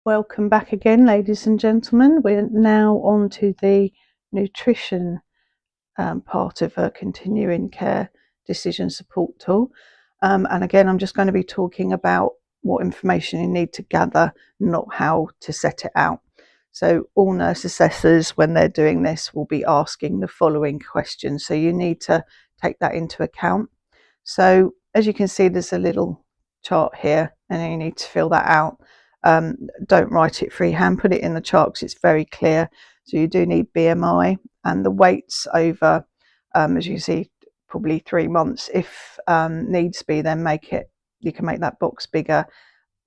Welcome back again, ladies and gentlemen. We're now on to the nutrition part of a continuing care decision support tool. And again, I'm just going to be talking about what information you need to gather, not how to set it out. So all nurse assessors, when they're doing this, will be asking the following questions. So you need to take that into account. So as you can see, there's a little chart here and you need to fill that out. Don't write it freehand, put it in the chart because it's very clear. So you do need BMI and the weights over, as you see, probably 3 months. If needs be, then you can make that box bigger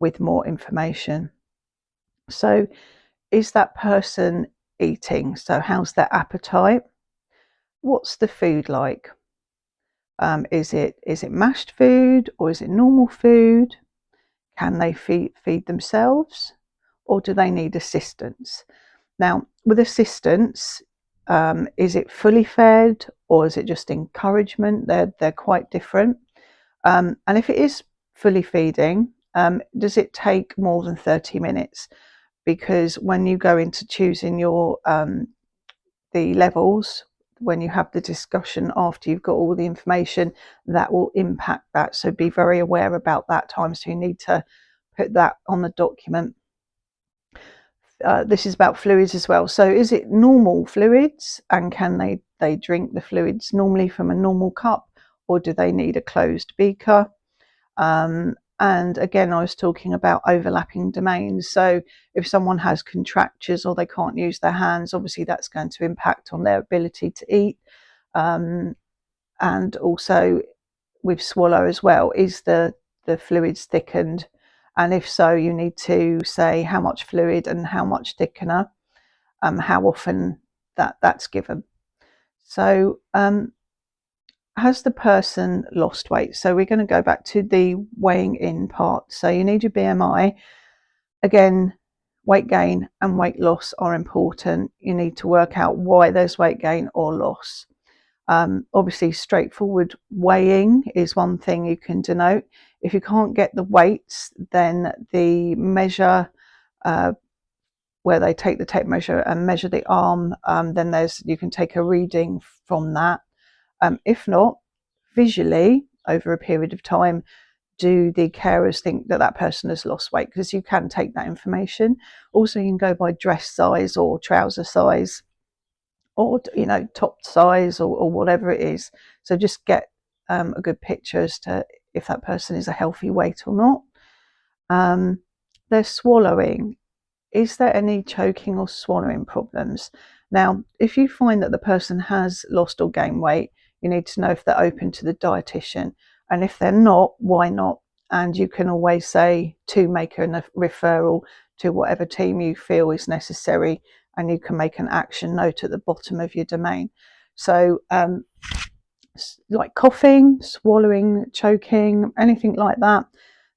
with more information. So is that person eating? So how's their appetite? What's the food like? Is it mashed food or is it normal food? Can they feed themselves or do they need assistance? Now, with assistance, is it fully fed or is it just encouragement? They're quite different. And if it is fully feeding, does it take more than 30 minutes? Because when you go into choosing your the levels, when you have the discussion after you've got all the information, that will impact that. So be very aware about that time. So you need to put that on the document. This is about fluids as well. So is it normal fluids, and can they drink the fluids normally from a normal cup, or do they need a closed beaker? And again, I was talking about overlapping domains. So if someone has contractures or they can't use their hands, obviously that's going to impact on their ability to eat. And also with swallow as well, is the fluids thickened? And if so, you need to say how much fluid and how much thickener, how often that's given. So has the person lost weight? So we're going to go back to the weighing in part. So you need your BMI. Again, weight gain and weight loss are important. You need to work out why there's weight gain or loss. Obviously, straightforward weighing is one thing you can denote. If you can't get the weights, then the measure where they take the tape measure and measure the arm, then you can take a reading from that. If not, visually, over a period of time, do the carers think that person has lost weight? Because you can take that information. Also, you can go by dress size or trouser size or, top size or whatever it is. So just get a good picture as to if that person is a healthy weight or not. They're swallowing. Is there any choking or swallowing problems? Now, if you find that the person has lost or gained weight, you need to know if they're open to the dietitian. And if they're not, why not? And you can always say to make a referral to whatever team you feel is necessary, and you can make an action note at the bottom of your domain. So like coughing, swallowing, choking, anything like that,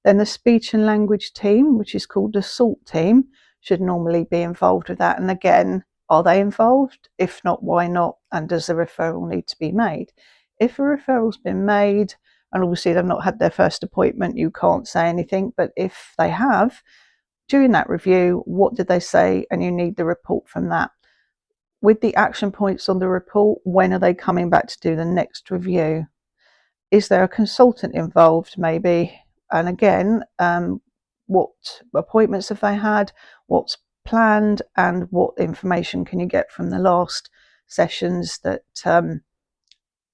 then the speech and language team, which is called the SALT team, should normally be involved with that. And again, are they involved? If not, why not? And does a referral need to be made? If a referral's been made, and obviously they've not had their first appointment, you can't say anything. But if they have, during that review, what did they say? And you need the report from that. With the action points on the report, when are they coming back to do the next review? Is there a consultant involved maybe? And again, what appointments have they had? What's planned? And what information can you get from the last sessions that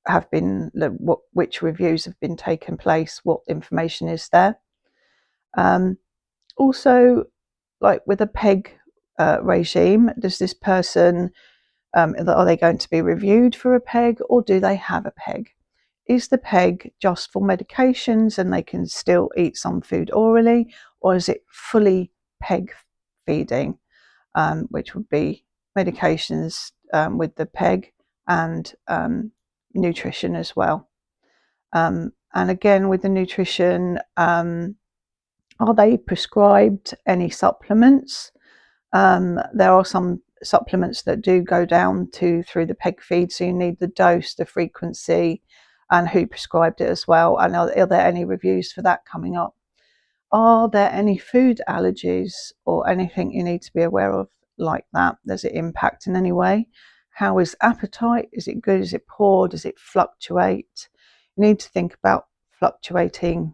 have been, which reviews have been taken place? What information is there? Also, like with a PEG regime, does this person, are they going to be reviewed for a PEG, or do they have a PEG? Is the PEG just for medications and they can still eat some food orally, or is it fully PEG feeding, which would be medications with the PEG and nutrition as well? And again, with the nutrition, are they prescribed any supplements? There are some supplements that do go down through the PEG feed, so you need the dose, the frequency, and who prescribed it as well. And are there any reviews for that coming up? Are there any food allergies or anything you need to be aware of like that? Does it impact in any way? How is appetite? Is it good? Is it poor? Does it fluctuate? You need to think about fluctuating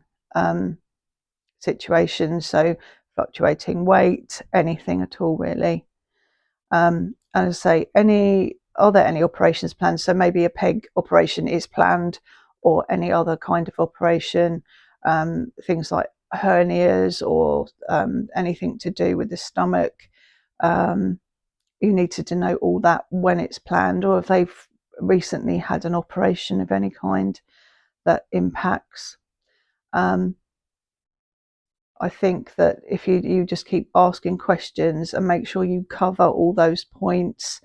situations, so fluctuating weight, anything at all really. And I say, are there any operations planned? So maybe a PEG operation is planned, or any other kind of operation, things like hernias or anything to do with the stomach. You need to denote all that when it's planned, or if they've recently had an operation of any kind that impacts. I think that if you just keep asking questions and make sure you cover all those points,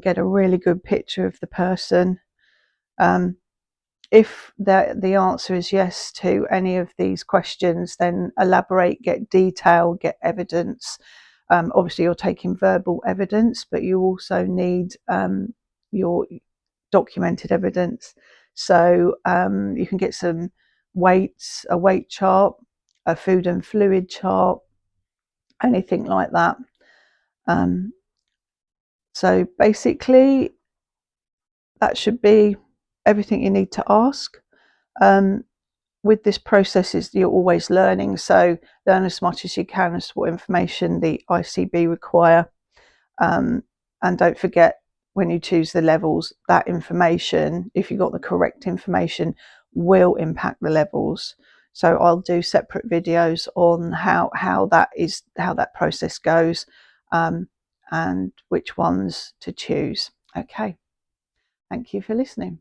get a really good picture of the person. If the answer is yes to any of these questions, then elaborate, get detail, get evidence. Obviously, you're taking verbal evidence, but you also need your documented evidence. So you can get some weights, a weight chart, a food and fluid chart, anything like that. So basically, that should be everything you need to ask. With this process, you're always learning, so learn as much as you can as to what information the ICB require. And don't forget, when you choose the levels, that information, if you got the correct information, will impact the levels. So I'll do separate videos on how that process goes, and which ones to choose. Okay, thank you for listening.